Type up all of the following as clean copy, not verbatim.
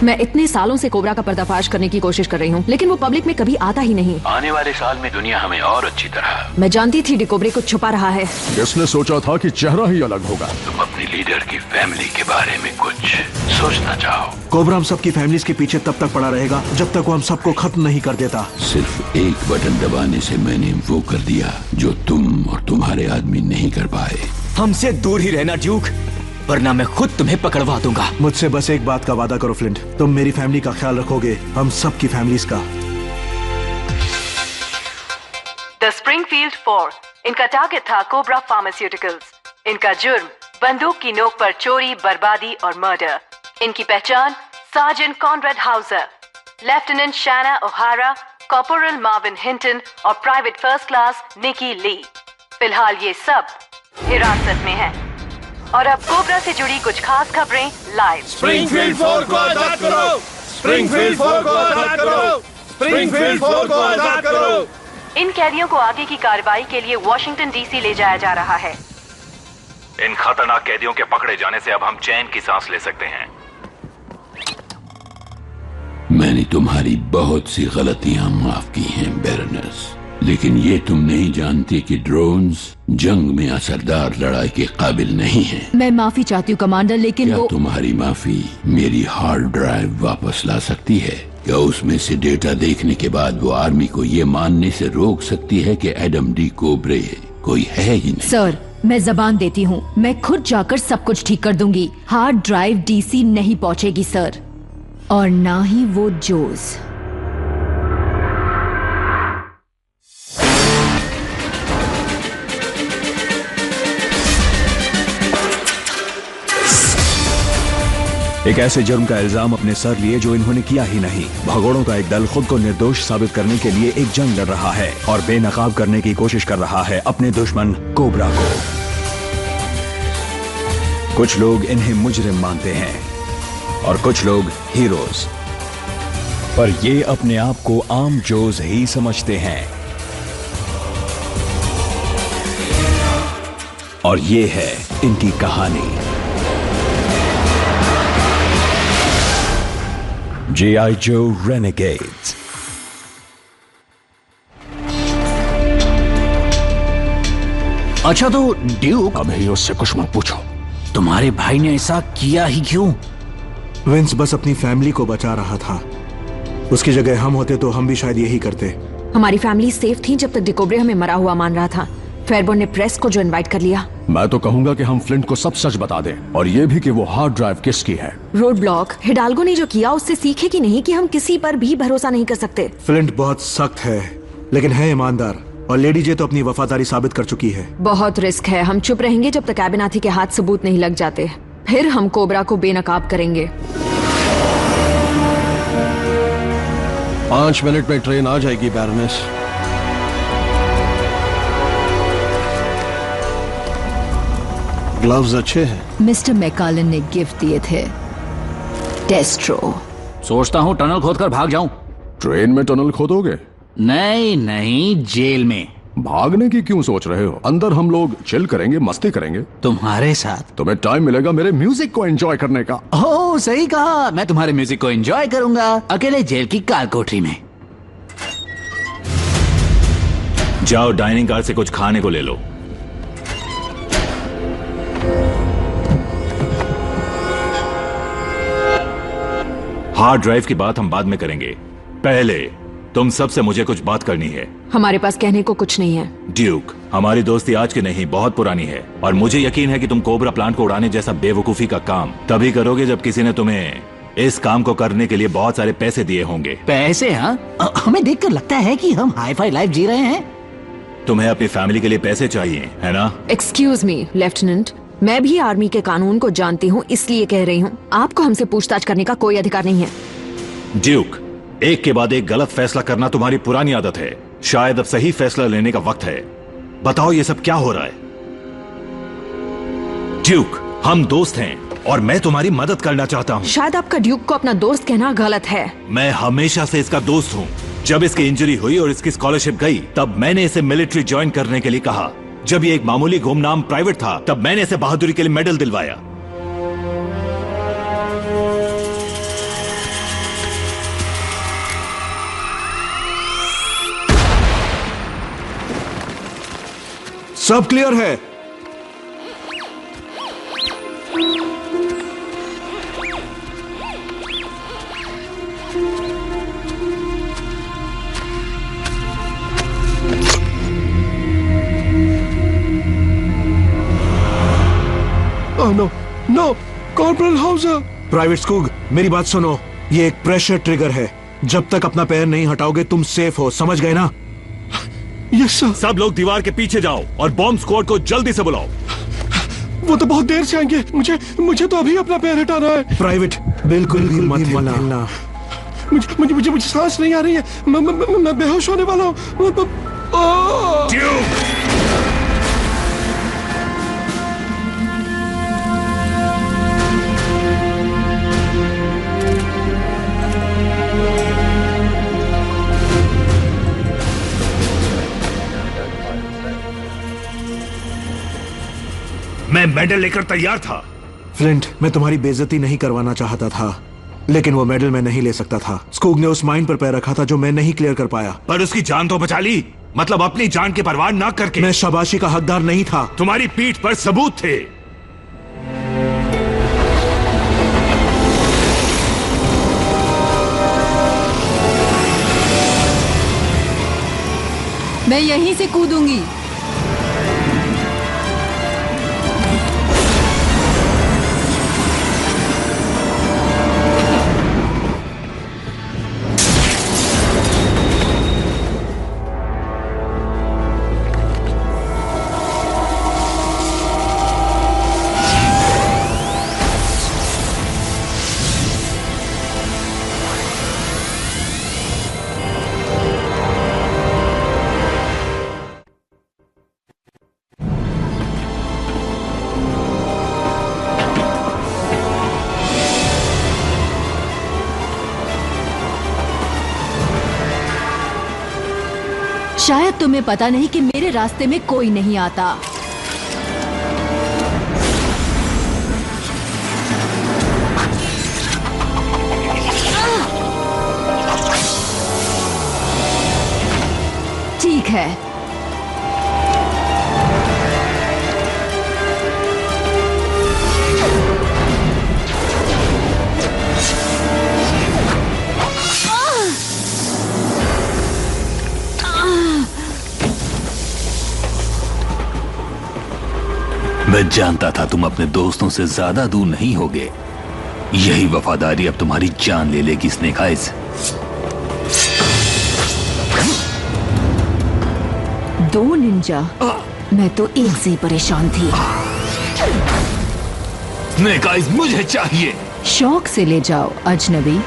मैं इतने सालों से कोबरा का पर्दाफाश करने की कोशिश कर रही हूँ, लेकिन वो पब्लिक में कभी आता ही नहीं। आने वाले साल में दुनिया हमें और अच्छी तरह। मैं जानती थी डिकोब्रे कुछ छुपा रहा है। किसने सोचा था कि चेहरा ही अलग होगा? तुम अपनी लीडर की फैमिली के बारे में कुछ सोचना चाहो। कोबरा हम सबकी फैमिलीज के पीछे तब तक पड़ा रहेगा जब तक वो हम सबको खत्म नहीं कर देता। सिर्फ एक बटन दबाने से मैंने वो कर दिया जो तुम और तुम्हारे आदमी नहीं कर पाए। हमसे दूर ही रहना ड्यूक, वरना मैं खुद तुम्हें पकड़वा दूंगा। मुझसे बस एक बात का वादा करो फ्लिंट, तुम मेरी फैमिली का ख्याल रखोगे, हम सबकी फैमिलीज का। द स्प्रिंगफील्ड 4 इनका टारगेट था कोबरा फार्मास्यूटिकल्स। इनका जुर्म बंदूक की नोक पर चोरी, बर्बादी और मर्डर। इनकी पहचान सार्जेंट कॉनरेड हाउसर, लेफ्टिनेंट शैना ओहारा, कॉर्पोरल मार्विन हिंटन और प्राइवेट फर्स्ट क्लास निकी ली। फिलहाल ये सब हिरासत में हैं। और अब कोबरा से जुड़ी कुछ खास खबरें लाइव। स्प्रिंगफील्ड 4 को आजाद करो! स्प्रिंगफील्ड 4 को आजाद करो! स्प्रिंगफील्ड 4 को आजाद करो! इन कैदियों को आगे की कार्रवाई के लिए वॉशिंगटन डीसी ले जाया जा रहा है। इन खतरनाक कैदियों के पकड़े जाने से अब हम चैन की सांस ले सकते हैं। मैंने तुम्हारी बहुत सी गलतियां माफ की हैं बैरनेस, लेकिन ये तुम नहीं जानते कि ड्रोन्स जंग में असरदार लड़ाई के काबिल नहीं हैं। मैं माफी चाहती हूँ कमांडर, लेकिन क्या वो तुम्हारी माफी मेरी हार्ड ड्राइव वापस ला सकती है? क्या उसमें से डेटा देखने के बाद वो आर्मी को ये मानने से रोक सकती है कि एडम डी कोब्रे कोई है ही नहीं? सर, मैं जबान देती हूँ, मैं खुद जाकर सब कुछ ठीक कर दूंगी। हार्ड ड्राइव डीसी नहीं पहुँचेगी सर, और ना ही वो जोस। एक ऐसे जुर्म का इल्जाम अपने सर लिए जो इन्होंने किया ही नहीं। भगोड़ों का एक दल खुद को निर्दोष साबित करने के लिए एक जंग लड़ रहा है और बेनकाब करने की कोशिश कर रहा है अपने दुश्मन कोबरा को। कुछ लोग इन्हें मुजरिम मानते हैं और कुछ लोग हीरोज, पर ये अपने आप को आम जोज ही समझते हैं। और ये है इनकी कहानी। G.I. Joe Renegades। अच्छा तो ड्यूक, अभी उससे कुछ मत पूछो। तुम्हारे भाई ने ऐसा किया ही क्यों? विंस बस अपनी फैमिली को बचा रहा था। उसकी जगह हम होते तो हम भी शायद यही करते। हमारी फैमिली सेफ थी जब तक डिकोब्रे हमें मरा हुआ मान रहा था। फेयरबोर्न ने प्रेस को जो इनवाइट कर लिया। मैं तो कहूंगा कि हम फ्लिंट को सब सच बता दें, और ये भी कि वो हार्ड ड्राइव किसकी है। रोड ब्लॉक हिडाल्गो ने जो किया उससे सीखे कि नहीं कि हम किसी पर भी भरोसा नहीं कर सकते। फ्लिंट बहुत सख्त है लेकिन है ईमानदार, और लेडी जे तो अपनी वफादारी साबित कर चुकी है। बहुत रिस्क है, हम चुप रहेंगे जब तक एबेनाथी के हाथ सबूत नहीं लग जाते। फिर हम कोबरा को बेनकाब करेंगे। 5 मिनट में ट्रेन आ जाएगी बैरनेस। ग्लव्स अच्छे हैं। मिस्टर मैकालन ने गिफ्ट दिए थे। डेस्ट्रो। सोचता हूँ टनल खोदकर भाग जाऊं। ट्रेन में टनल खोदोगे? नहीं नहीं, जेल में। भागने की क्यों सोच रहे हो? अंदर हम लोग चिल करेंगे, मस्ती करेंगे। तुम्हारे साथ? तुम्हें टाइम मिलेगा मेरे म्यूजिक को एंजॉय करने का। ओह सही कहा, मैं तुम्हारे म्यूजिक को एंजॉय करूंगा अकेले जेल की कार कोठरी में। जाओ डाइनिंग कार से कुछ खाने को ले लो। हार्ड ड्राइव की बात हम बाद में करेंगे, पहले तुम सबसे मुझे कुछ बात करनी है। हमारे पास कहने को कुछ नहीं है। ड्यूक, हमारी दोस्ती आज की नहीं बहुत पुरानी है, और मुझे यकीन है कि तुम कोबरा प्लांट को उड़ाने जैसा बेवकूफी का काम तभी करोगे जब किसी ने तुम्हें इस काम को करने के लिए बहुत सारे पैसे दिए होंगे। पैसे? हाँ, हमें देखकर लगता है कि हम हाई फाई लाइफ जी रहे हैं। तुम्हें अपनी फैमिली के लिए पैसे चाहिए, है ना? एक्सक्यूज मी लेफ्टिनेंट, मैं भी आर्मी के कानून को जानती हूँ, इसलिए कह रही हूँ आपको हमसे पूछताछ करने का कोई अधिकार नहीं है। ड्यूक, एक के बाद एक गलत फैसला करना तुम्हारी पुरानी आदत है। शायद अब सही फैसला लेने का वक्त है। बताओ ये सब क्या हो रहा है? ड्यूक, हम दोस्त हैं और मैं तुम्हारी मदद करना चाहता हूँ। शायद आपका ड्यूक को अपना दोस्त कहना गलत है। मैं हमेशा से इसका दोस्त हूँ। जब इसकी इंजरी हुई और इसकी स्कॉलरशिप गई तब मैंने इसे मिलिट्री ज्वाइन करने के लिए कहा। जब ये एक मामूली गुमनाम प्राइवेट था तब मैंने इसे बहादुरी के लिए मेडल दिलवाया। सब क्लियर है। No no, corporal Houser. Private स्कूग, मेरी बात सुनो, ये एक प्रेशर ट्रिगर है। जब तक अपना पैर नहीं हटाओगे तुम सेफ हो, समझ गए ना? Yes sir. सब लोग दीवार के पीछे जाओ और बॉम्ब स्क्वाड को जल्दी से बुलाओ। वो तो बहुत देर से आएंगे, मुझे तो अभी अपना पैर हटाना है। प्राइवेट, बिल्कुल भी मत हिलना। मुझे सांस नहीं आ रही है, मैं बेहोश होने वाला हूँ। मैं मेडल लेकर तैयार था। फ्लिंट, मैं तुम्हारी बेइज्जती नहीं करवाना चाहता था, लेकिन वो मेडल मैं नहीं ले सकता था। स्कूग ने उस माइन पर पैर रखा था जो मैं नहीं क्लियर कर पाया। पर उसकी जान तो बचा ली, मतलब अपनी जान की परवाह ना करके। मैं शाबाशी का हकदार नहीं था। तुम्हारी पीठ पर सबूत थे। मैं यहीं से कूदूंगी। शायद तुम्हें पता नहीं कि मेरे रास्ते में कोई नहीं आता। ठीक है, मैं जानता था तुम अपने दोस्तों से ज्यादा दूर नहीं होगे। यही वफादारी अब तुम्हारी जान ले लेगी स्नेक आइज। दो निंजा, मैं तो एक से ही परेशान थी। स्नेक आइज मुझे चाहिए। शौक से ले जाओ अजनबी।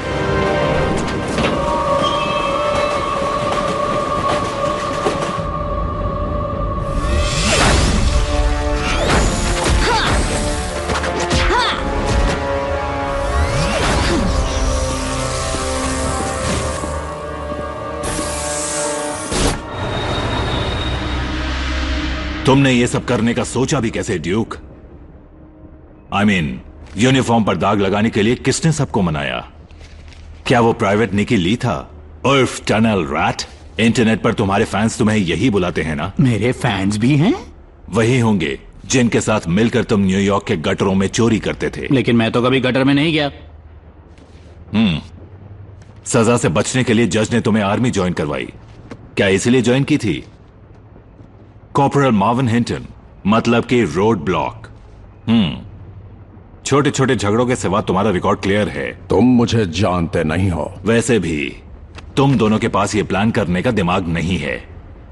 तुमने ये सब करने का सोचा भी कैसे ड्यूक? I mean, यूनिफॉर्म पर दाग लगाने के लिए किसने सबको मनाया? क्या वो प्राइवेट निकी ली था? उर्फ टनल रैट? इंटरनेट पर तुम्हारे फैंस तुम्हें यही बुलाते हैं ना? मेरे फैंस भी हैं? वही होंगे जिनके साथ मिलकर तुम न्यूयॉर्क के गटरों में चोरी करते थे। लेकिन मैं तो कभी गटर में नहीं गया। सजा से बचने के लिए जज ने तुम्हें आर्मी ज्वाइन करवाई। क्या इसलिए ज्वाइन की थी? कॉर्पोरल मार्विन हिंटन, मतलब कि रोड ब्लॉक। छोटे छोटे झगड़ों के सिवा तुम्हारा रिकॉर्ड क्लियर है। तुम मुझे जानते नहीं हो। वैसे भी तुम दोनों के पास ये प्लान करने का दिमाग नहीं है।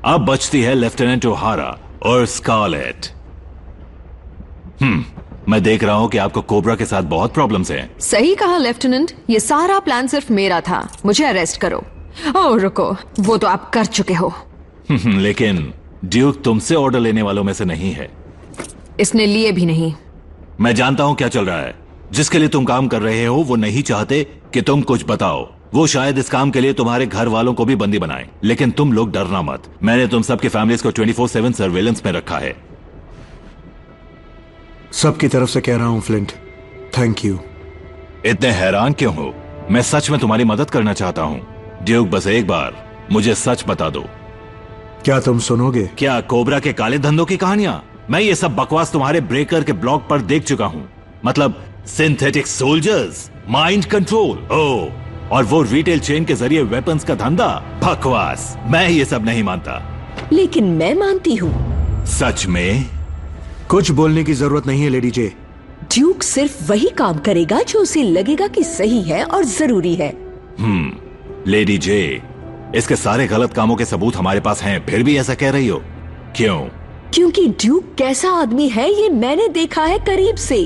अब बचती है लेफ्टिनेंट ओहारा और स्कारलेट। मैं देख रहा हूं कि आपको कोबरा के साथ बहुत प्रॉब्लम्स हैं। सही कहा लेफ्टिनेंट, ये सारा प्लान सिर्फ मेरा था। मुझे अरेस्ट करो। ओह रुको, वो तो आप कर चुके हो। लेकिन ड्यूक तुमसे ऑर्डर लेने वालों में से नहीं है। इसने लिए भी नहीं। मैं जानता हूं क्या चल रहा है। जिसके लिए तुम काम कर रहे हो वो नहीं चाहते कि तुम कुछ बताओ। वो शायद इस काम के लिए तुम्हारे घर वालों को भी बंदी बनाए। लेकिन तुम लोग डरना मत, मैंने तुम सबके फैमिलीज को 24/7 सर्वेलेंस में रखा है। सबकी तरफ से कह रहा हूं फ्लिंट, थैंक यू। इतने हैरान क्यों हो? मैं सच में तुम्हारी मदद करना चाहता हूं। ड्यूक, बस एक बार मुझे सच बता दो, क्या तुम सुनोगे? क्या कोबरा के काले धंधों की कहानियां? मैं ये सब बकवास तुम्हारे ब्रेकर के ब्लॉग पर देख चुका हूं। मतलब सिंथेटिक सोल्जर्स, माइंड कंट्रोल, और वो रिटेल चेन के जरिए वेपन्स का धंधा। बकवास, मैं ये सब नहीं मानता। लेकिन मैं मानती हूँ। सच में? कुछ बोलने की जरूरत नहीं है लेडी जे। ड्यूक सिर्फ वही काम करेगा जो उसे लगेगा कि सही है और जरूरी है। लेडी जे, इसके सारे गलत कामों के सबूत हमारे पास हैं, फिर भी ऐसा कह रही हो क्यों? क्योंकि ड्यूक कैसा आदमी है ये मैंने देखा है करीब से।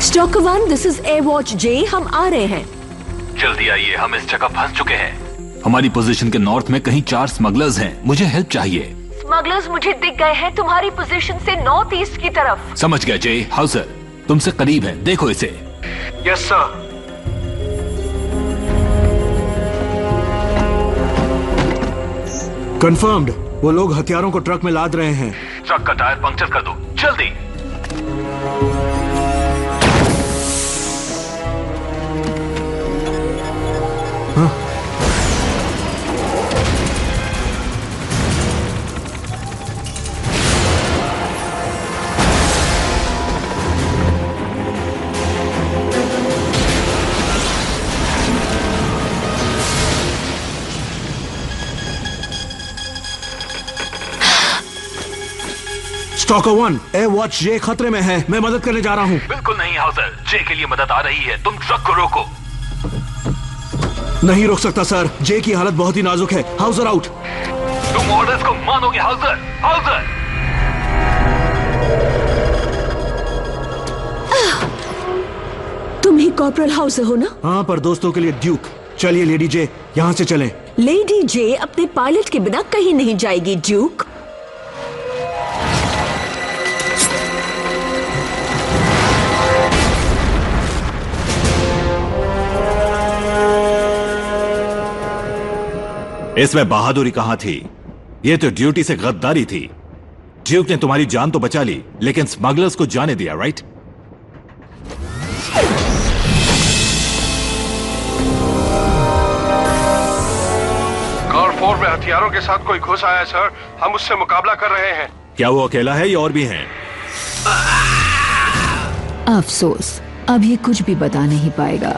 Stock 1, this is air watch J, हम आ रहे हैं। जल्दी आइए, हम इस जगह फंस चुके हैं। हमारी पोजीशन के नॉर्थ में कहीं 4 स्मगलर्स हैं, मुझे हेल्प चाहिए। स्मगलर्स मुझे दिख गए हैं तुम्हारी पोजीशन से नॉर्थ ईस्ट की तरफ। समझ गया जे। हाउसर तुमसे करीब है, देखो इसे। Yes sir. कंफर्म्ड, वो लोग हथियारों को ट्रक में लाद रहे हैं। ट्रक का टायर पंक्चर कर दो, जल्दी। स्टॉकर 1, एयर वॉच जे खतरे में है, मैं मदद करने जा रहा हूँ। बिल्कुल नहीं हाउसर, जे के लिए मदद आ रही है, तुम ट्रक को रोको। नहीं रोक सकता सर, जे की हालत बहुत ही नाजुक है। Hauser out. तुम ऑर्डर्स को मानोगे हाउसर? हाउसर! तुम ही कॉर्पोरल हाउसर हो ना? हाँ, पर दोस्तों के लिए ड्यूक। चलिए लेडी जे, यहाँ से चलें। लेडी जे अपने पायलट के बिना कहीं नहीं जाएगी ड्यूक। इसमें बहादुरी कहां थी? ये तो ड्यूटी से गद्दारी थी। ड्यूक ने तुम्हारी जान तो बचा ली, लेकिन स्मगलर्स को जाने दिया, राइट? कार 4 में हथियारों के साथ कोई घुस आया है सर, हम उससे मुकाबला कर रहे हैं। क्या वो अकेला है या और भी हैं? अफसोस, अब ये कुछ भी बता नहीं पाएगा।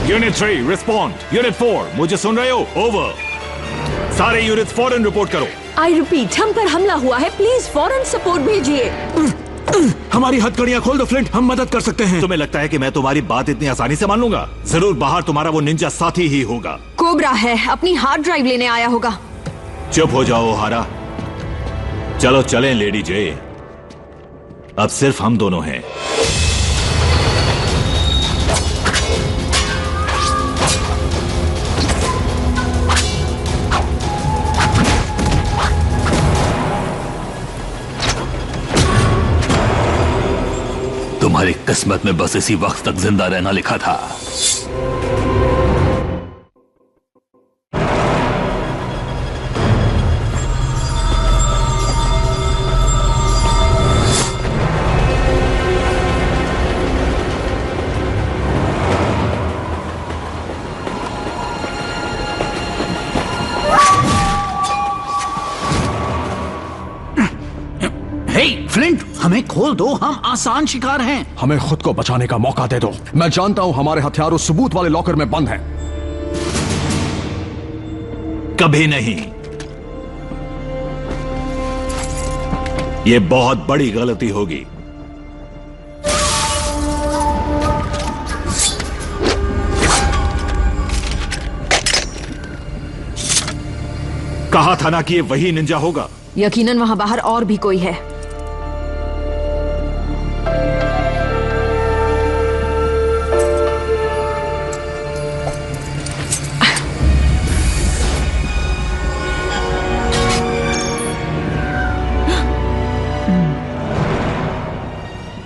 Unit 3 respond. यूनिट 4 मुझे सुन रहे हो? ओवर। सारे यूनिट्स फौरन रिपोर्ट करो। आई रिपीट, हम पर हमला हुआ है, प्लीज फौरन सपोर्ट भेजिए। हमारी हथकड़ियां खोल दो फ्लिंट, हम मदद कर सकते हैं। तुम्हें लगता है कि मैं तुम्हारी बात इतनी आसानी से मान लूंगा? जरूर बाहर तुम्हारा वो निंजा साथी ही होगा। कोबरा है, अपनी हार्ड ड्राइव लेने आया होगा। चुप हो जाओ हारा। चलो चलें लेडी जे, अब सिर्फ हम दोनों हैं। तुम्हारी किस्मत में बस इसी वक्त तक जिंदा रहना लिखा था। फ्लिंट, हमें खोल दो, हम आसान शिकार हैं। हमें खुद को बचाने का मौका दे दो। मैं जानता हूं हमारे हथियार उस सबूत वाले लॉकर में बंद हैं। कभी नहीं। यह बहुत बड़ी गलती होगी। कहा था ना कि ये वही निंजा होगा। यकीनन वहां बाहर और भी कोई है।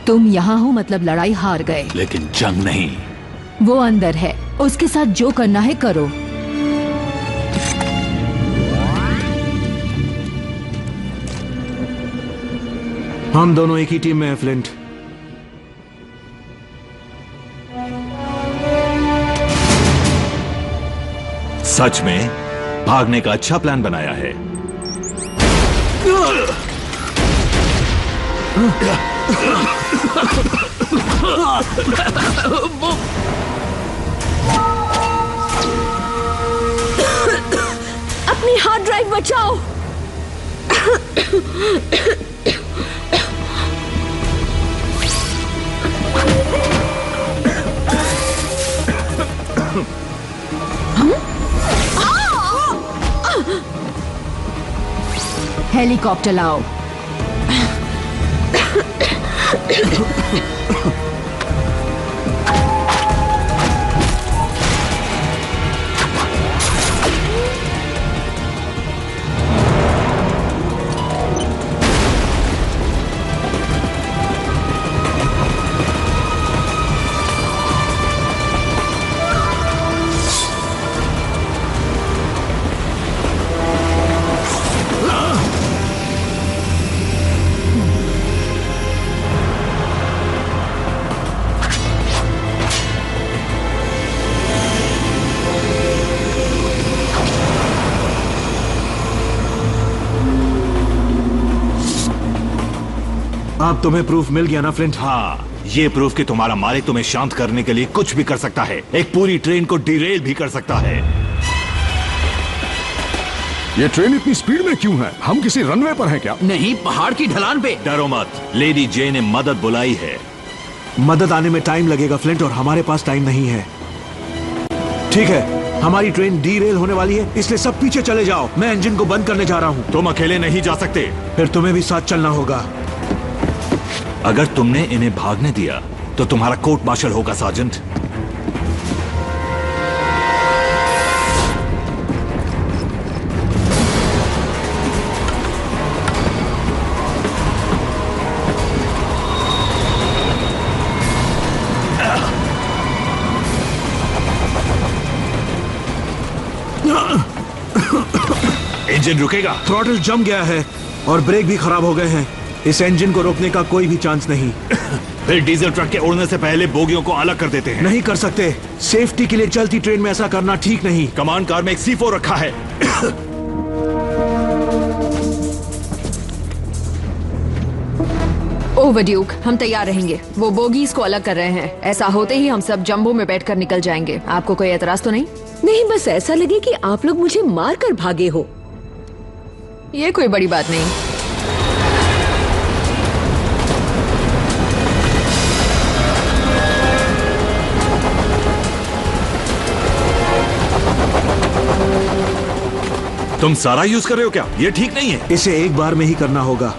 तुम यहाँ हो मतलब लड़ाई हार गए, लेकिन जंग नहीं। वो अंदर है, उसके साथ जो करना है करो। हम दोनों एक ही टीम में हैं, फ्लिंट। सच में भागने का अच्छा प्लान बनाया है। अपनी हार्ड ड्राइव बचाओ। हेलीकॉप्टर लाओ। अब तुम्हें प्रूफ मिल गया ना, फ्लिंट? हाँ, ये प्रूफ कि तुम्हारा मालिक तुम्हें शांत करने के लिए कुछ भी कर सकता है। एक पूरी ट्रेन को डिरेल भी कर सकता है। ये ट्रेन इतनी स्पीड में क्यों है? हम किसी रनवे पर हैं क्या? नहीं, पहाड़ की ढलान पे। डरो मत, लेडी जे ने मदद बुलाई है। मदद आने में टाइम लगेगा, फ्लिंट, और हमारे पास टाइम नहीं है। ठीक है, हमारी ट्रेन डीरेल होने वाली है, इसलिए सब पीछे चले जाओ। मैं इंजन को बंद करने जा रहा हूँ। तुम अकेले नहीं जा सकते। फिर तुम्हें भी साथ चलना होगा। अगर तुमने इन्हें भागने दिया तो तुम्हारा कोर्ट मार्शल होगा, सार्जेंट। इंजन रुकेगा। थ्रॉटल जम गया है और ब्रेक भी खराब हो गए हैं। इस इंजन को रोकने का कोई भी चांस नहीं। फिर डीजल ट्रक के उड़ने से पहले बोगियों को अलग कर देते हैं। नहीं कर सकते। सेफ्टी के लिए चलती ट्रेन में ऐसा करना ठीक नहीं। कमांड कार में एक C4 रखा है। ओवरड्यूक, हम तैयार रहेंगे। वो बोगीज को अलग कर रहे हैं। ऐसा होते ही हम सब जंबो में बैठकर निकल जाएंगे। आपको कोई एतराज तो नहीं? नहीं, बस ऐसा लगे कि आप लोग मुझे मार कर भागे हो। ये कोई बड़ी बात नहीं। तुम सारा यूज कर रहे हो क्या? ये ठीक नहीं है। इसे एक बार में ही करना होगा।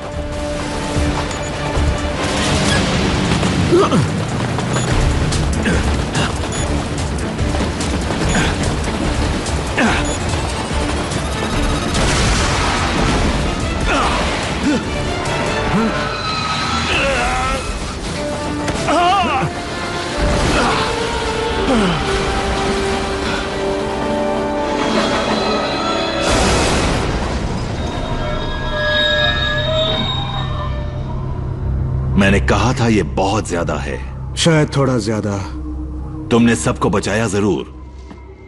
मैंने कहा था ये बहुत ज्यादा है। शायद थोड़ा ज्यादा। तुमने सबको बचाया जरूर,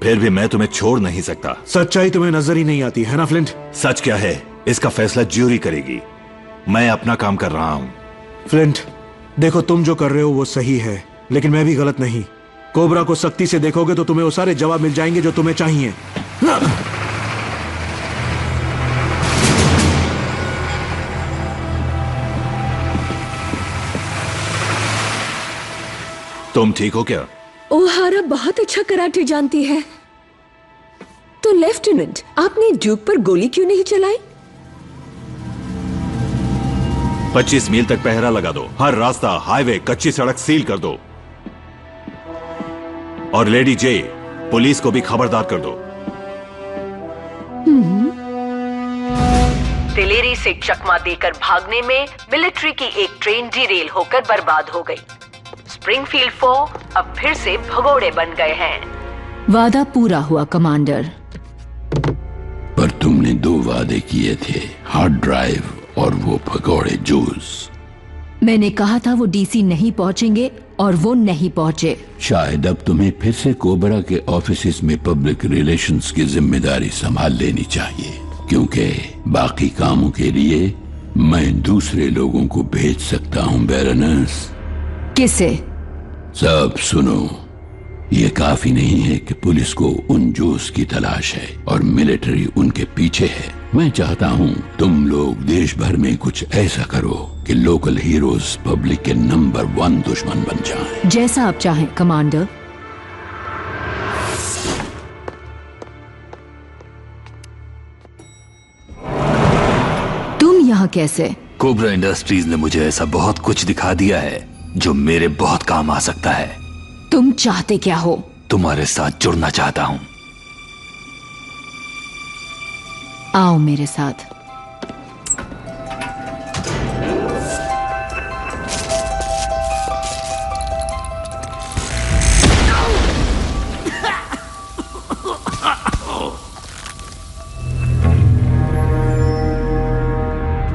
फिर भी मैं तुम्हें छोड़ नहीं सकता। सच्चाई तुम्हें नजर ही नहीं आती है ना, फ्लिंट? सच क्या है इसका फैसला ज्यूरी करेगी। मैं अपना काम कर रहा हूं। फ्लिंट, देखो, तुम जो कर रहे हो वो सही है, लेकिन मैं भी गलत नहीं। कोबरा को सख्ती से देखोगे तो तुम्हें वो सारे जवाब मिल जाएंगे जो तुम्हें चाहिए। तुम ठीक हो क्या? ओहारा बहुत अच्छा कराटे जानती है। तो लेफ्टिनेंट, आपने ड्यूक पर गोली क्यों नहीं चलाई? 25 मील तक पहरा लगा दो। हर रास्ता, हाईवे, कच्ची सड़क सील कर दो। और लेडी जे, पुलिस को भी खबरदार कर दो। दिलेरी से चकमा देकर भागने में मिलिट्री की एक ट्रेन डिरेल होकर बर्बाद हो गई। स्प्रिंगफील्ड 4 अब फिर से भगोड़े बन गए हैं। वादा पूरा हुआ, कमांडर। पर तुमने 2 वादे किए थे, हार्ड ड्राइव और वो भगोड़े जूस। मैंने कहा था वो डीसी नहीं पहुंचेंगे और वो नहीं पहुंचे। शायद अब तुम्हें फिर से कोबरा के ऑफिस में पब्लिक रिलेशंस की जिम्मेदारी संभाल लेनी चाहिए, क्योंकि बाकी कामों के लिए मैं दूसरे लोगों को भेज सकता हूं बैरनस। किसे? सब सुनो, ये काफी नहीं है कि पुलिस को उन जोश की तलाश है और मिलिट्री उनके पीछे है। मैं चाहता हूँ तुम लोग देश भर में कुछ ऐसा करो कि लोकल हीरोज पब्लिक के नंबर 1 दुश्मन बन जाएं। जैसा आप चाहें कमांडर। तुम यहाँ कैसे? कोबरा इंडस्ट्रीज ने मुझे ऐसा बहुत कुछ दिखा दिया है जो मेरे बहुत काम आ सकता है। तुम चाहते क्या हो? तुम्हारे साथ जुड़ना चाहता हूं। आओ मेरे साथ।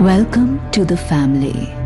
Welcome to the family.